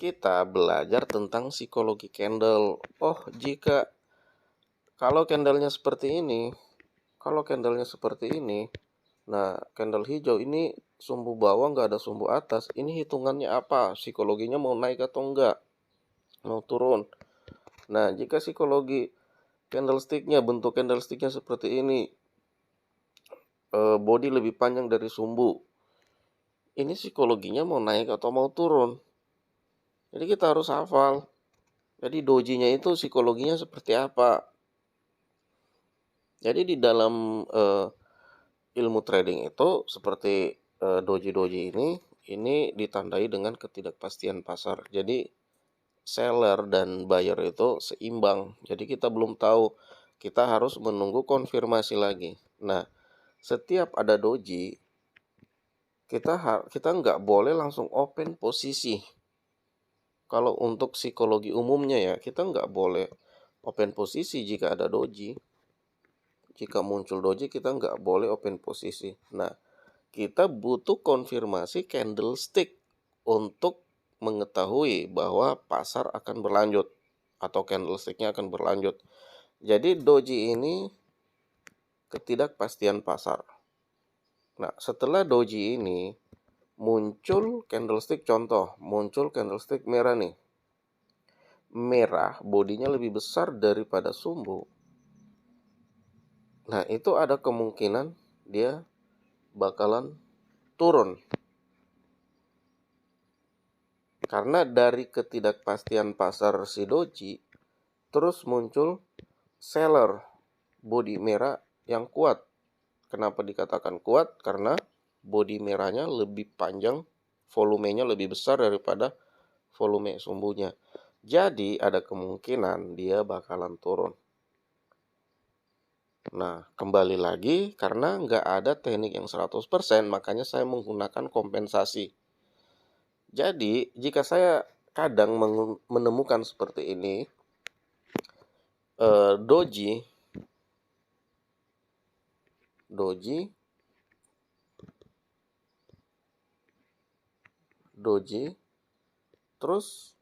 kita belajar tentang psikologi candle. Oh, kalau candlenya seperti ini, nah candle hijau ini sumbu bawah nggak ada sumbu atas. Ini hitungannya apa? Psikologinya mau naik atau enggak? Mau turun? Nah, jika psikologi bentuk candlesticknya seperti ini, body lebih panjang dari sumbu. Ini psikologinya mau naik atau mau turun? Jadi kita harus hafal. Jadi dojinya itu psikologinya seperti apa? Jadi di dalam ilmu trading itu seperti doji-doji ini ditandai dengan ketidakpastian pasar. Jadi seller dan buyer itu seimbang. Jadi kita belum tahu, kita harus menunggu konfirmasi lagi. Nah, setiap ada doji, kita nggak boleh langsung open posisi. Kalau untuk psikologi umumnya ya, kita nggak boleh open posisi jika ada doji. Jika muncul doji, kita nggak boleh open posisi. Nah, kita butuh konfirmasi candlestick untuk mengetahui bahwa pasar akan berlanjut atau candlesticknya akan berlanjut. Jadi doji ini ketidakpastian pasar. Nah, setelah doji ini muncul candlestick, muncul candlestick merah nih. Merah bodinya lebih besar daripada sumbu. Nah, itu ada kemungkinan dia bakalan turun. Karena dari ketidakpastian pasar si doji, terus muncul seller body merah yang kuat. Kenapa dikatakan kuat? Karena body merahnya lebih panjang, volumenya lebih besar daripada volume sumbunya. Jadi ada kemungkinan dia bakalan turun. Nah, kembali lagi, karena nggak ada teknik yang 100%, makanya saya menggunakan kompensasi. Jadi, jika saya kadang menemukan seperti ini, doji, terus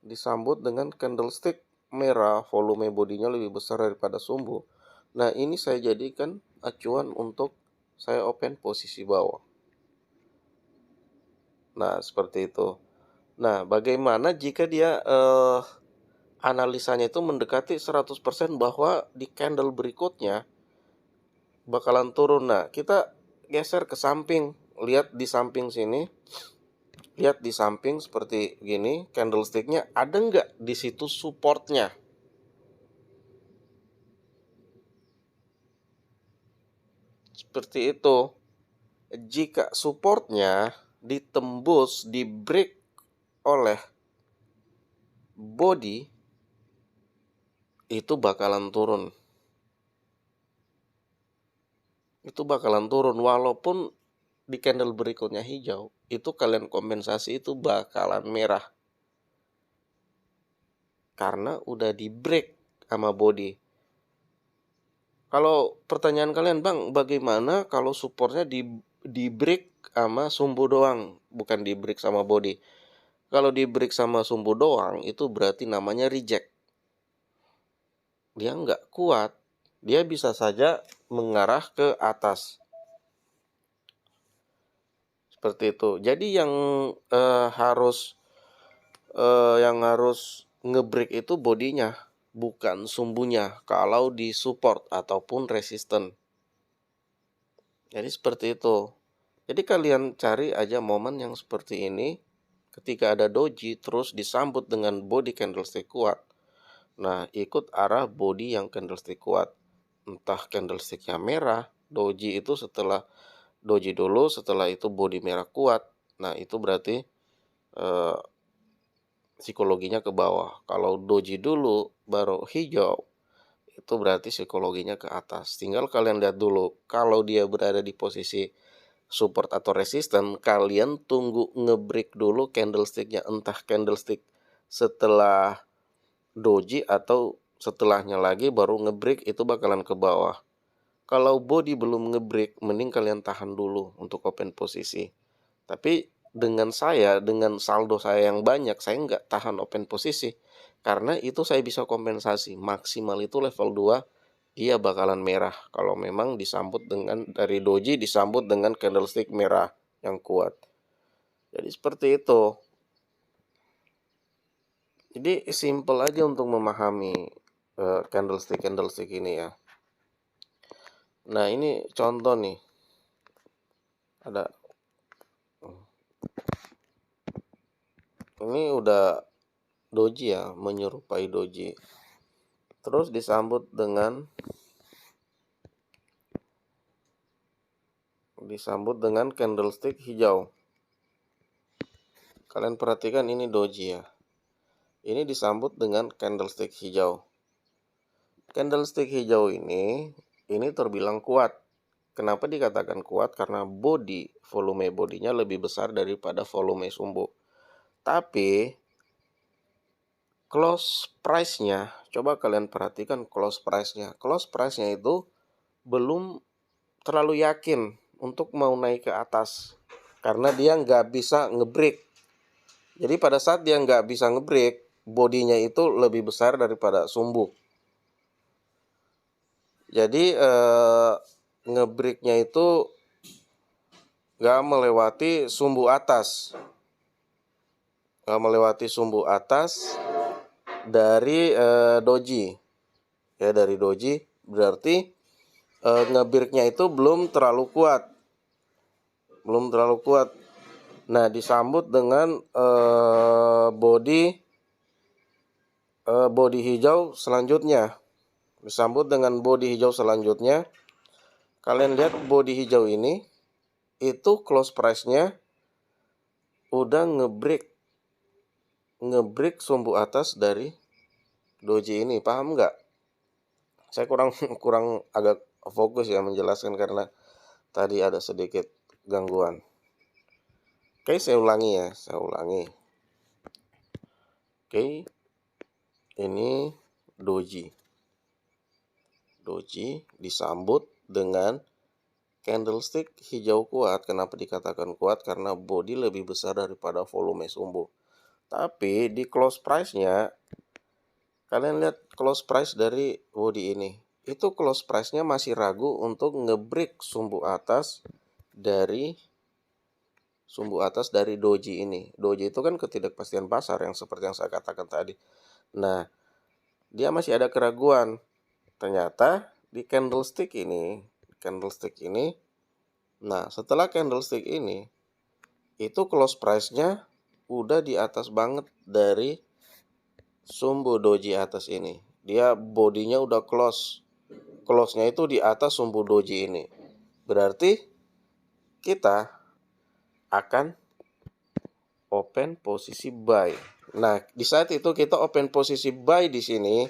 disambut dengan candlestick merah, volume bodinya lebih besar daripada sumbu. Nah, ini saya jadikan acuan untuk saya open posisi bawah. Nah, seperti itu. Nah, bagaimana jika dia analisanya itu mendekati 100% bahwa di candle berikutnya bakalan turun. Nah, kita geser ke samping. Lihat di samping sini. Lihat di samping seperti gini, candlesticknya ada nggak di situ supportnya? Seperti itu. Jika supportnya ditembus, di break oleh body, itu bakalan turun. Walaupun di candle berikutnya hijau, itu kalian kompensasi itu bakalan merah. Karena udah di break sama body. Kalau pertanyaan kalian, Bang, bagaimana kalau supportnya di break sama sumbu doang, bukan di break sama body? Kalau di break sama sumbu doang, itu berarti namanya reject. Dia nggak kuat. Dia bisa saja mengarah ke atas. Seperti itu. Jadi yang harus ngebreak itu bodinya, bukan sumbunya. Kalau di support ataupun resisten. Jadi seperti itu. Jadi kalian cari aja momen yang seperti ini. Ketika ada doji terus disambut dengan body candlestick kuat. Nah, ikut arah body yang candlestick kuat. Entah candlesticknya merah, doji itu setelah doji dulu, setelah itu body merah kuat. Nah, itu berarti psikologinya ke bawah. Kalau doji dulu baru hijau, itu berarti psikologinya ke atas. Tinggal kalian lihat dulu, kalau dia berada di posisi support atau resisten, kalian tunggu ngebreak dulu candlesticknya, entah candlestick setelah doji atau setelahnya lagi baru ngebreak, itu bakalan ke bawah. Kalau body belum ngebreak, mending kalian tahan dulu untuk open posisi. Tapi dengan saldo saya yang banyak, saya nggak tahan open posisi. Karena itu saya bisa kompensasi. Maksimal itu level 2, dia bakalan merah. Kalau memang disambut dengan, dari doji disambut dengan candlestick merah yang kuat. Jadi seperti itu. Jadi simple aja untuk memahami candlestick ini ya. Nah ini contoh nih. Ada. Ini udah doji ya, menyerupai doji. Terus disambut dengan candlestick hijau. Kalian perhatikan ini doji ya. Ini disambut dengan candlestick hijau. Candlestick hijau ini terbilang kuat. Kenapa dikatakan kuat? Karena volume bodinya lebih besar daripada volume sumbu. Tapi close price-nya, coba kalian perhatikan close price-nya. Close price-nya itu belum terlalu yakin untuk mau naik ke atas. Karena dia nggak bisa nge-break. Jadi pada saat dia nggak bisa nge-break, bodinya itu lebih besar daripada sumbu. Jadi nge-breaknya itu nggak melewati sumbu atas. Dari doji. Ya, dari doji berarti nge-breaknya itu belum terlalu kuat. Nah, disambut dengan body hijau selanjutnya. Kalian lihat body hijau ini itu close price-nya udah nge-break sumbu atas dari doji ini. Paham nggak? Saya kurang agak fokus ya menjelaskan karena tadi ada sedikit gangguan. Oke, saya ulangi. Oke, ini doji disambut dengan candlestick hijau kuat. Kenapa dikatakan kuat? Karena body lebih besar daripada volume sumbu. Tapi di close price-nya, kalian lihat close price dari body ini. Itu close price-nya masih ragu untuk nge-break sumbu atas dari doji ini. Doji itu kan ketidakpastian pasar yang seperti yang saya katakan tadi. Nah, dia masih ada keraguan. Ternyata di candlestick ini, nah setelah candlestick ini, itu close price-nya udah di atas banget dari sumbu doji atas ini. Dia bodinya udah close-nya itu di atas sumbu doji ini. Berarti kita akan open posisi buy. Nah, di saat itu kita open posisi buy di sini.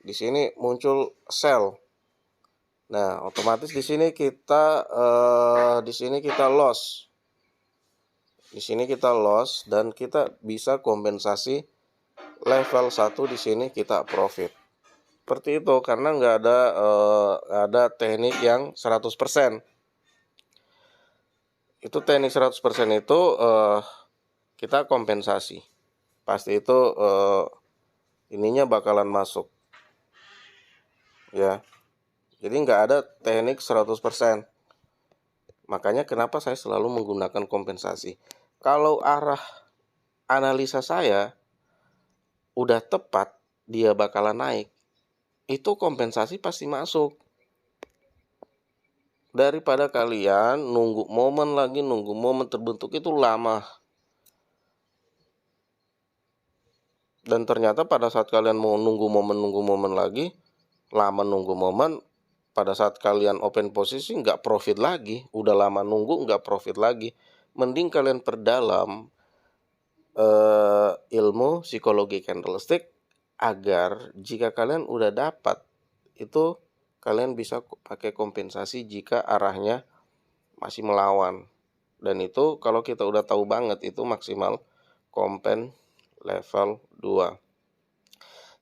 Di sini muncul sell. Nah, otomatis di sini kita loss. Dan kita bisa kompensasi level 1 di sini kita profit. Seperti itu karena nggak ada teknik yang 100%. Itu teknik 100% itu kita kompensasi. Pasti itu ininya bakalan masuk. Ya. Jadi nggak ada teknik 100%. Makanya kenapa saya selalu menggunakan kompensasi. Kalau arah analisa saya udah tepat, dia bakalan naik, itu kompensasi pasti masuk. Daripada kalian nunggu momen terbentuk itu lama. Dan ternyata pada saat kalian mau nunggu momen lagi, lama nunggu momen, pada saat kalian open posisi nggak profit lagi. Udah lama nunggu nggak profit lagi. Mending kalian perdalam ilmu psikologi candlestick agar jika kalian udah dapat itu kalian bisa pakai kompensasi jika arahnya masih melawan. Dan itu kalau kita udah tahu banget itu maksimal kompen level 2.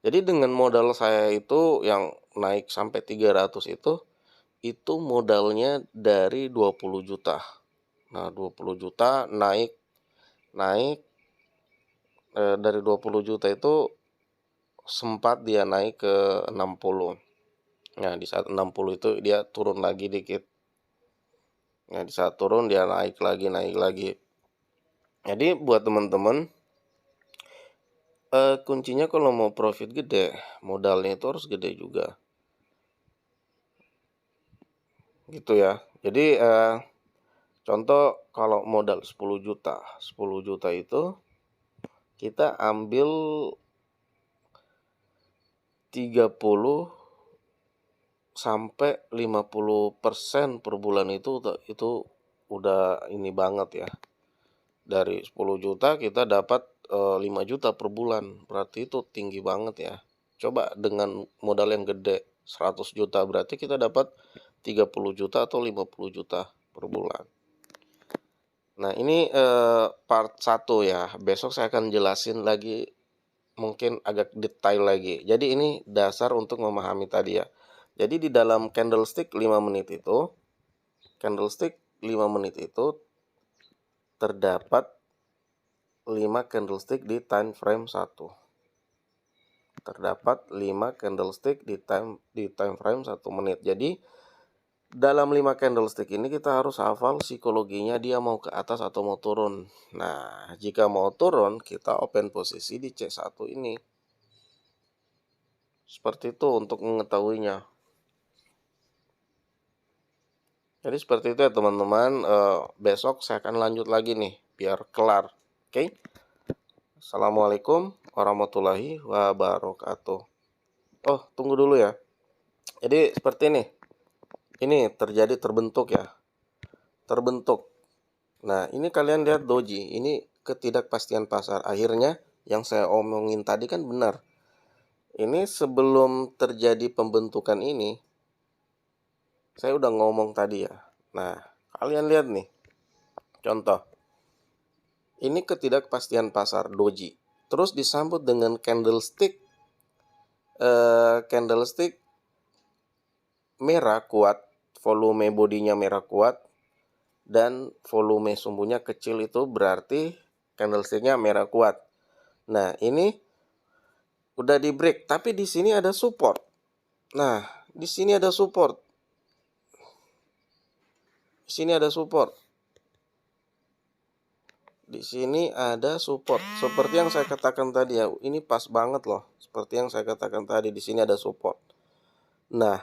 Jadi dengan modal saya itu yang naik sampai 300 itu itu modalnya dari 20 juta. Nah, 20 juta naik dari 20 juta itu sempat dia naik ke 60. Nah, di saat 60 itu dia turun lagi dikit. Nah, di saat turun dia naik lagi. Jadi buat teman-teman, kuncinya kalau mau profit gede, modalnya itu harus gede juga. Gitu ya. Jadi contoh kalau modal 10 juta. 10 juta itu kita ambil 30 sampai 50% per bulan itu udah ini banget ya. Dari 10 juta kita dapat 5 juta per bulan. Berarti itu tinggi banget ya. Coba dengan modal yang gede 100 juta berarti kita dapat 30 juta atau 50 juta per bulan. Nah, ini part 1 ya. Besok saya akan jelasin lagi mungkin agak detail lagi. Jadi ini dasar untuk memahami tadi ya. Jadi di dalam candlestick 5 menit itu terdapat 5 candlestick di time frame 1. Terdapat 5 candlestick di time frame 1 menit. Jadi dalam 5 candlestick ini kita harus hafal psikologinya dia mau ke atas atau mau turun. Nah, jika mau turun, kita open posisi di C1 ini. Seperti itu untuk mengetahuinya. Jadi seperti itu ya teman-teman. Besok saya akan lanjut lagi nih, biar kelar. Oke? Assalamualaikum warahmatullahi wabarakatuh. Oh, tunggu dulu ya. Jadi seperti ini. Ini terbentuk ya. Terbentuk. Nah, ini kalian lihat doji. Ini ketidakpastian pasar. Akhirnya yang saya omongin tadi kan benar. Ini sebelum terjadi pembentukan ini, saya udah ngomong tadi ya. Nah, kalian lihat nih. Contoh. Ini ketidakpastian pasar doji. Terus disambut dengan candlestick merah kuat, volume bodinya merah kuat, dan volume sumbunya kecil, itu berarti candlesticknya merah kuat. Nah, ini udah di break, tapi di sini ada support. Nah, di sini ada support. Di sini ada support. Di sini ada support. Seperti yang saya katakan tadi ya, ini pas banget loh. Seperti yang saya katakan tadi, di sini ada support. Nah,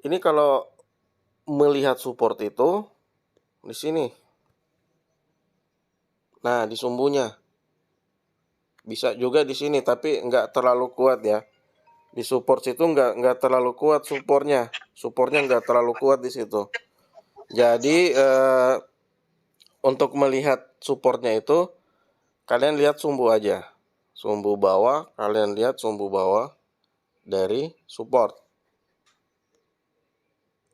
ini kalau melihat support itu di sini. Nah, di sumbunya. Bisa juga di sini, tapi nggak terlalu kuat ya. Di support situ nggak terlalu kuat supportnya. Supportnya nggak terlalu kuat di situ. Jadi untuk melihat supportnya itu, kalian lihat sumbu aja. Sumbu bawah, kalian lihat sumbu bawah dari support.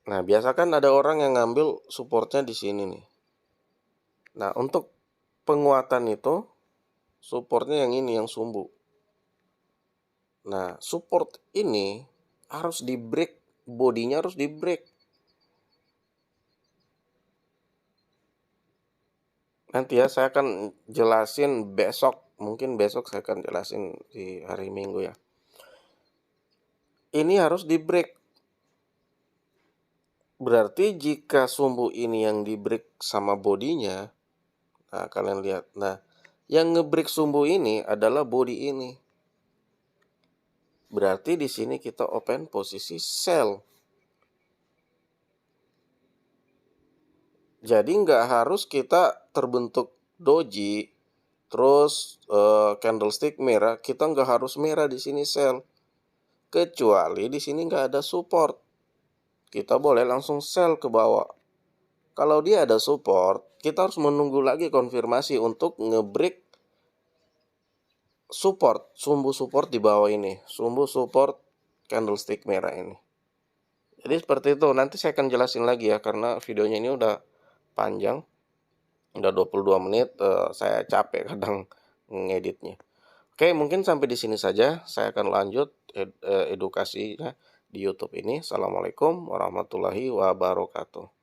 Nah, biasa kan ada orang yang ngambil supportnya di sini nih. Nah, untuk penguatan itu, supportnya yang ini, yang sumbu. Nah, support ini harus di break, bodinya harus di break. Nanti ya saya akan jelasin besok, mungkin besok saya akan jelasin di hari Minggu ya. Ini harus di break. Berarti jika sumbu ini yang di break sama bodinya, nah kalian lihat. Nah, yang ngebreak sumbu ini adalah body ini. Berarti di sini kita open posisi sell. Jadi nggak harus kita terbentuk doji, terus candlestick merah, kita nggak harus merah di sini sell. Kecuali di sini nggak ada support. Kita boleh langsung sell ke bawah. Kalau dia ada support, kita harus menunggu lagi konfirmasi untuk ngebreak support, sumbu support di bawah ini, sumbu support candlestick merah ini. Jadi seperti itu. Nanti saya akan jelasin lagi ya, karena videonya ini udah panjang, udah 22 menit. Saya capek kadang ngeditnya. Oke, mungkin sampai di sini saja. Saya akan lanjut edukasinya di YouTube ini. Assalamualaikum warahmatullahi wabarakatuh.